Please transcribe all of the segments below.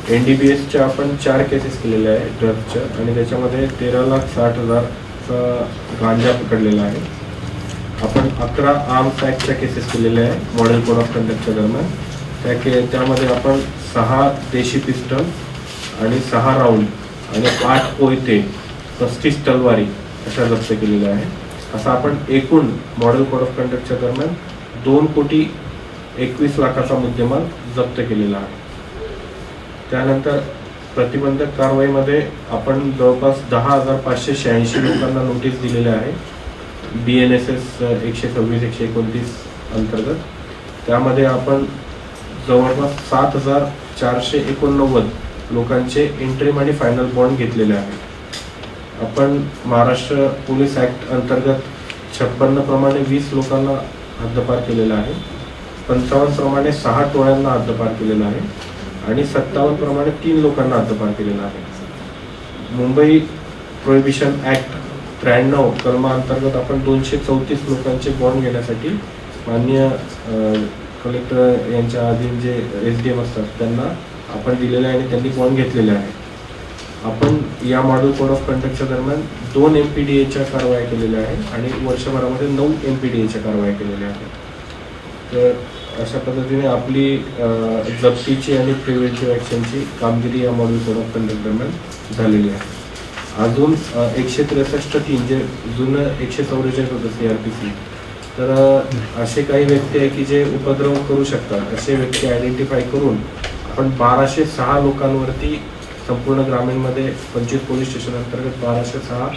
NDPSच्या आपण 4 केसेस केलेल्या आहे ड्रग्सच्या, आणि त्याच्यामध्ये 13,60,000चा गांजा पकडलेला आहे. आपण 11 आर्म्स ॲक्टच्या केसेस केलेल्या आहे मॉडेल कोड ऑफ कंडक्टच्या दरम्यान. त्यामध्ये आपण 6 देशी पिस्टल आणि 6 राऊंड आणि 8 कोयते 35 तलवारी अशा जप्त केलेल्या आहे. असं आपण एकूण मॉडेल कोड ऑफ कंडक्टच्या दरम्यान 2,21,00,000चा मुद्देमाल जप्त केलेला आहे. त्यानंतर प्रतिबंधक कारवाईमध्ये आपण जवळपास 10,586 लोकांना नोटीस दिलेल्या आहे BNSS 126-129 अंतर्गत. त्यामध्ये आपण जवळपास 7,489 लोकांचे इंटरिम आणि फायनल बॉन्ड घेतलेले आहे. आपण महाराष्ट्र पोलीस ॲक्ट अंतर्गत 56 प्रमाणे 20 लोकांना हद्दपार केलेला आहे, 55 प्रमाणे 6 टोळ्यांना हद्दपार केलेला आहे आणि 57 प्रमाणे 3 लोकांना हद्दपार केलेला आहे. मुंबई प्रोहिबिशन ॲक्ट 93 कलमाअंतर्गत आपण 234 लोकांचे बॉन्ड घेण्यासाठी माननीय कलेक्टर यांच्या अधीन जे SDM असतात त्यांना आपण दिलेले आहे आणि त्यांनी बॉन्ड घेतलेले आहे. आपण या मॉडेल कोड ऑफ कंडक्टच्या दरम्यान 2 MPDAच्या कारवाया केलेल्या आहेत आणि वर्षभरामध्ये 9 MPDAच्या कारवाया केलेल्या आहेत. तर अशा पद्धतीने आपली जप्तीची आणि प्रिव्हेंटिव्ह ॲक्शनची कामगिरी या मॉडेल कोड ऑफ कंडक्ट दरम्यान झालेली आहे. अजून 163(3) जे जुनं 144 होतं CRPC, तर असे काही व्यक्ती आहे की जे उपद्रव करू शकतात. असे व्यक्ती आयडेंटिफाय करून आपण 1206 लोकांवरती संपूर्ण ग्रामीणमध्ये 25 पोलीस स्टेशन अंतर्गत 1206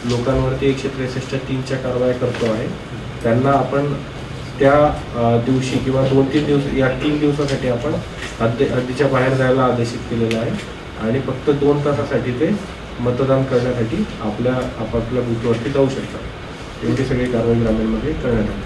लोकांवरती 163(3)च्या कारवाया करतो आहे. त्यांना आपण त्या दिवशी किंवा 2-3 दिवस या 3 दिवसासाठी आपण हद्दीच्या बाहेर जायला आदेशित केलेलं आहे आणि फक्त 2 तासासाठी ते मतदान करण्यासाठी आपापल्या बूथवरती जाऊ शकतात. एवढी सगळी कारवाई ग्रामीणमध्ये करण्यात आली.